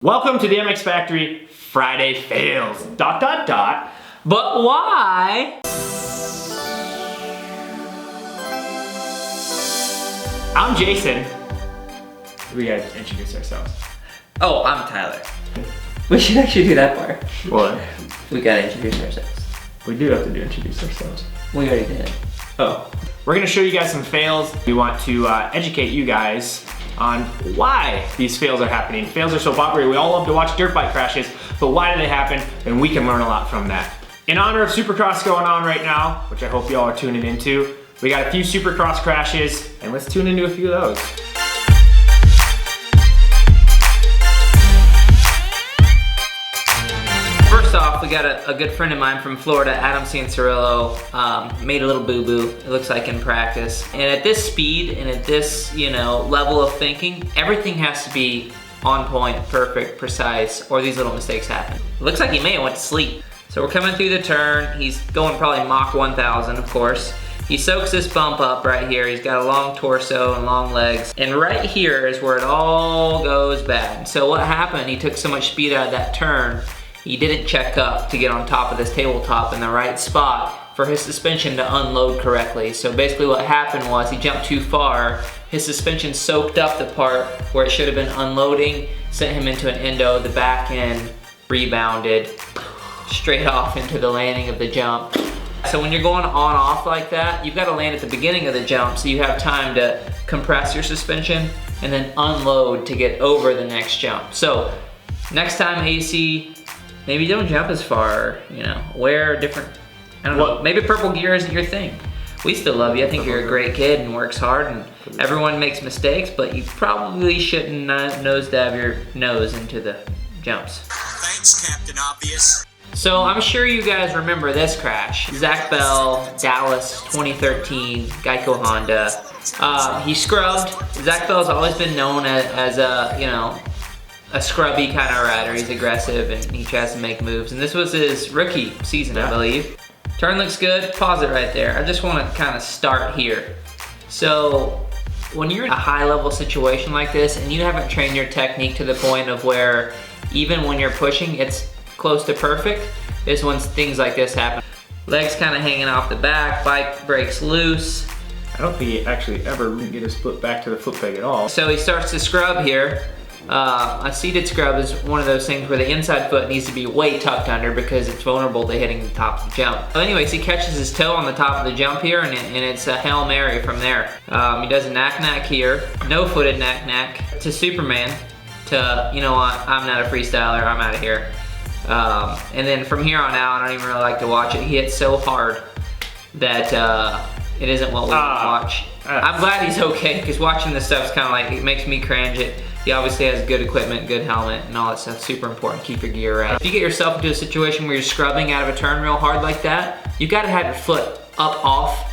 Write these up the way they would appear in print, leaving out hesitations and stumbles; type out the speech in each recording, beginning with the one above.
Welcome to the MX Factory Friday Fails. ... But why? I'm Jason. We gotta introduce ourselves. Oh, I'm Tyler. We should actually do that part. What? We gotta introduce ourselves. We do have to introduce ourselves. We already did. Oh. We're gonna show you guys some fails. We want to educate you guys on why these fails are happening. Fails are so popular. We all love to watch dirt bike crashes, but why do they happen? And we can learn a lot from that. In honor of Supercross going on right now, which I hope you all are tuning into, we got a few Supercross crashes, and let's tune into a few of those. First off, we got a good friend of mine from Florida, Adam Cianciarillo, made a little boo-boo, it looks like in practice. And at this speed and at this, level of thinking, everything has to be on point, perfect, precise, or these little mistakes happen. It looks like he may have went to sleep. So we're coming through the turn. He's going probably Mach 1000, of course. He soaks this bump up right here. He's got a long torso and long legs. And right here is where it all goes bad. So what happened, he took so much speed out of that turn, he didn't check up to get on top of this tabletop in the right spot for his suspension to unload correctly. So basically what happened was he jumped too far, his suspension soaked up the part where it should have been unloading, sent him into an endo, the back end rebounded straight off into the landing of the jump. So when you're going on off like that, you've got to land at the beginning of the jump so you have time to compress your suspension and then unload to get over the next jump. So next time AC, maybe don't jump as far, wear a different, I don't know, maybe purple gear isn't your thing. We still love you. I think you're a great kid and works hard and everyone makes mistakes, but you probably shouldn't nosedive your nose into the jumps. Thanks, Captain Obvious. So I'm sure you guys remember this crash. Zach Bell, Dallas, 2013, Geico Honda. He scrubbed. Zach Bell's always been known as a scrubby kind of rider. He's aggressive and he tries to make moves. And this was his rookie season, I believe. Turn looks good, pause it right there. I just want to kind of start here. So when you're in a high level situation like this and you haven't trained your technique to the point of where even when you're pushing, it's close to perfect, is when things like this happen. Legs kind of hanging off the back, bike brakes loose. I don't think he actually ever get his foot back to the foot peg at all. So he starts to scrub here. A seated scrub is one of those things where the inside foot needs to be way tucked under because it's vulnerable to hitting the top of the jump. So anyways, he catches his toe on the top of the jump here and it's a Hail Mary from there. He does a knack-knack here, no-footed knack-knack to Superman to, you know what, I'm not a freestyler, I'm out of here. And then from here on out, I don't even really like to watch it. He hits so hard that it isn't what we want to watch. I'm glad he's okay because watching this stuff is kind of like, it makes me cringe. He obviously has good equipment, good helmet, and all that stuff. Super important. Keep your gear right. If you get yourself into a situation where you're scrubbing out of a turn real hard like that, you got to have your foot up off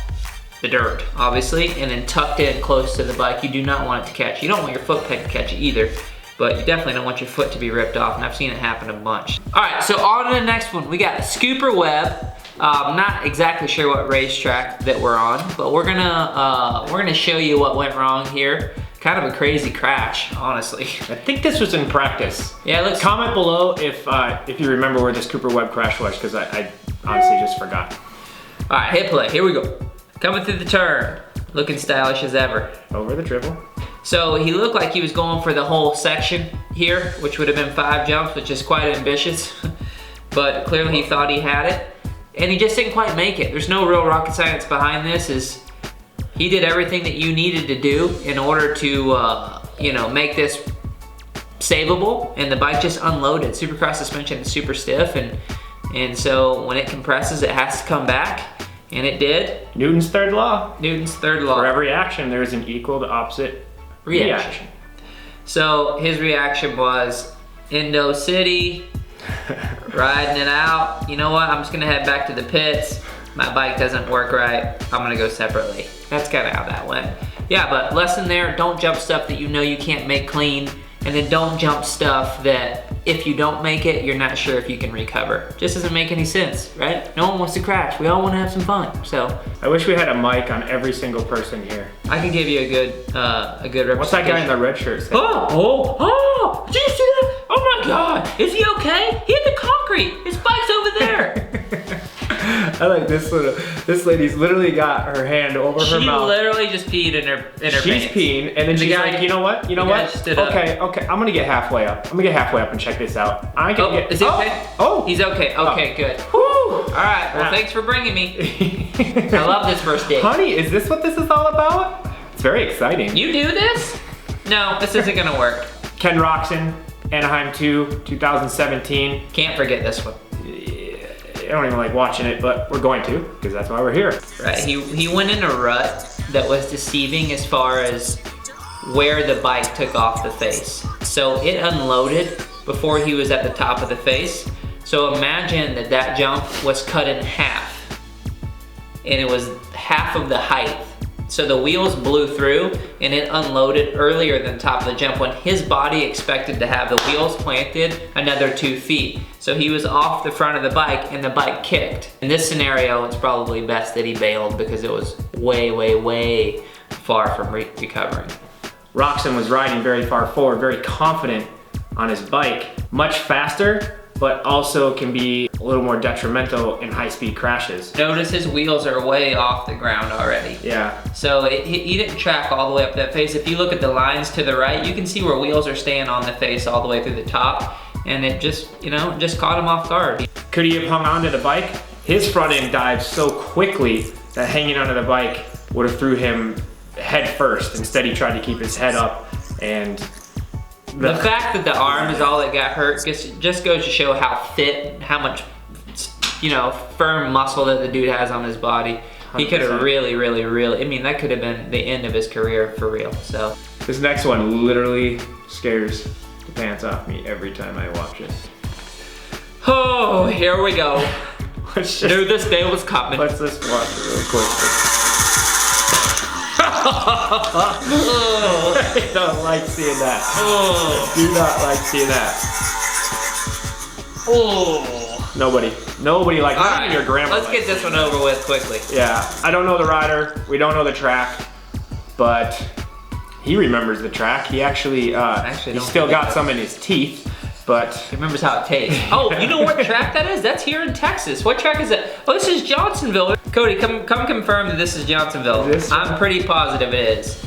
the dirt, obviously, and then tucked in close to the bike. You do not want it to catch. You don't want your foot peg to catch it either, but you definitely don't want your foot to be ripped off, and I've seen it happen a bunch. All right, so on to the next one. We got a scooper web. I'm not exactly sure what racetrack that we're on, but we're gonna show you what went wrong here. Kind of a crazy crash, honestly. I think this was in practice. Yeah, let's comment below if you remember where this Cooper Webb crash was, because I honestly just forgot. All right, hit play, here we go. Coming through the turn, looking stylish as ever. Over the dribble. So he looked like he was going for the whole section here, which would have been 5 jumps, which is quite ambitious. But clearly he thought he had it, and he just didn't quite make it. There's no real rocket science behind this. He did everything that you needed to do in order to, make this savable, and the bike just unloaded. Supercross suspension is super stiff, and so when it compresses, it has to come back, and it did. Newton's third law. Newton's third law. For every action, there is an equal to opposite reaction. So his reaction was Endo City, riding it out. You know what? I'm just gonna head back to the pits. My bike doesn't work right. I'm gonna go separately. That's kind of how that went. Yeah, but lesson there, don't jump stuff that you know you can't make clean, and then don't jump stuff that if you don't make it, you're not sure if you can recover. Just doesn't make any sense, right? No one wants to crash. We all want to have some fun, so. I wish we had a mic on every single person here. I can give you a good representation. What's that guy in the red shirt say? Oh, did you see that? Oh my God, is he okay? He hit the concrete. His bike's over there. I like this lady's literally got her hand over her mouth. She literally just peed in her She's pants. peeing, and then she's like, you know what? stood up. Okay, I'm gonna get halfway up. I'm gonna get halfway up and check this out. Is he okay? Oh! He's okay. Okay, good. Woo! All right, well, thanks for bringing me. I love this first date. Honey, is this what this is all about? It's very exciting. You do this? No, this isn't gonna work. Ken Roxon, Anaheim 2, 2017. Can't forget this one. I don't even like watching it, but we're going to, because that's why we're here. Right, he went in a rut that was deceiving as far as where the bike took off the face. So it unloaded before he was at the top of the face. So imagine that jump was cut in half, and it was half of the height. So the wheels blew through and it unloaded earlier than top of the jump when his body expected to have the wheels planted another 2 feet. So he was off the front of the bike and the bike kicked. In this scenario, it's probably best that he bailed because it was way, way, way far from recovering. Roxon was riding very far forward, very confident on his bike, much faster, but also can be a little more detrimental in high-speed crashes. Notice his wheels are way off the ground already. Yeah. So he didn't track all the way up that face. If you look at the lines to the right, you can see where wheels are staying on the face all the way through the top, and it just, just caught him off guard. Could he have hung onto the bike? His front end dived so quickly that hanging onto the bike would have threw him head first. Instead, he tried to keep his head up, and the fact that the arm is all that got hurt just goes to show how fit, how much, firm muscle that the dude has on his body. 100%. He could have really, I mean, that could have been the end of his career for real, so. This next one literally scares the pants off me every time I watch it. Oh, here we go. Knew this day was coming. Let's just watch it real quick. I don't like seeing that. Oh. Do not like seeing that. Oh. Nobody likes that. Even your grandma. Let's get this one over with quickly. Yeah, I don't know the rider. We don't know the track, but he remembers the track. He actually he still got some in his teeth. But he remembers how it tastes. Oh, you know what track that is? That's here in Texas. What track is that? Oh, this is Johnsonville. Cody, come confirm that this is Johnsonville. I'm pretty positive it is.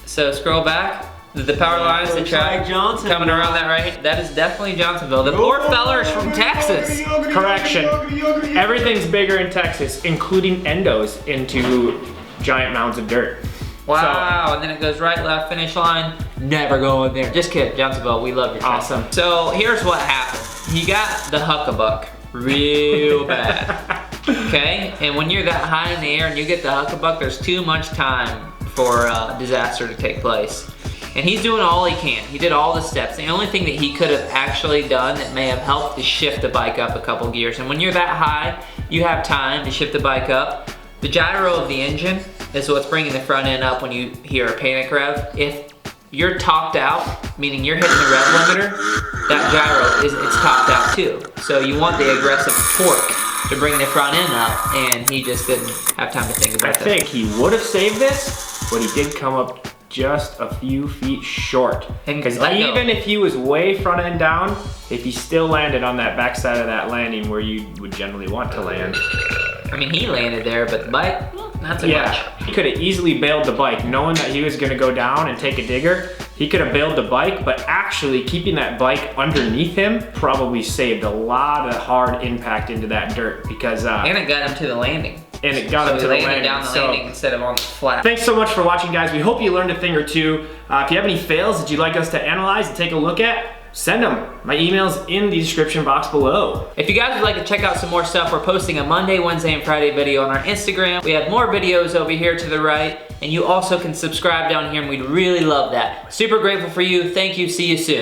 So scroll back. The power lines, the track coming around that right. That is definitely Johnsonville. The poor fella is from Texas. Correction. Everything's bigger in Texas, including endos into giant mounds of dirt. Wow, so, and then it goes right, left, finish line. Never going there. Just kidding, Johnsonville, we love you. Awesome. So here's what happened. He got the huckabuck real bad, okay? And when you're that high in the air and you get the huckabuck, there's too much time for disaster to take place. And he's doing all he can. He did all the steps. The only thing that he could have actually done that may have helped is shift the bike up a couple gears. And when you're that high, you have time to shift the bike up. The gyro of the engine is what's bringing the front end up when you hear a panic rev. If you're topped out, meaning you're hitting the rev limiter, that gyro it's topped out too. So you want the aggressive torque to bring the front end up, and he just didn't have time to think about that. I think he would have saved this, but he did come up just a few feet short. Because even if he was way front end down, if he still landed on that backside of that landing where you would generally want to land. I mean, he landed there, but the bike, not so much. He could have easily bailed the bike, knowing that he was gonna go down and take a digger. He could have bailed the bike, but actually keeping that bike underneath him probably saved a lot of hard impact into that dirt because and it got him to the landing. And it got him to the landing. Down the landing instead of on the flat. Thanks so much for watching, guys. We hope you learned a thing or two. If you have any fails that you'd like us to analyze and take a look at, send them. My email's in the description box below. If you guys would like to check out some more stuff, we're posting a Monday, Wednesday, and Friday video on our Instagram. We have more videos over here to the right, and you also can subscribe down here, and we'd really love that. Super grateful for you. Thank you. See you soon.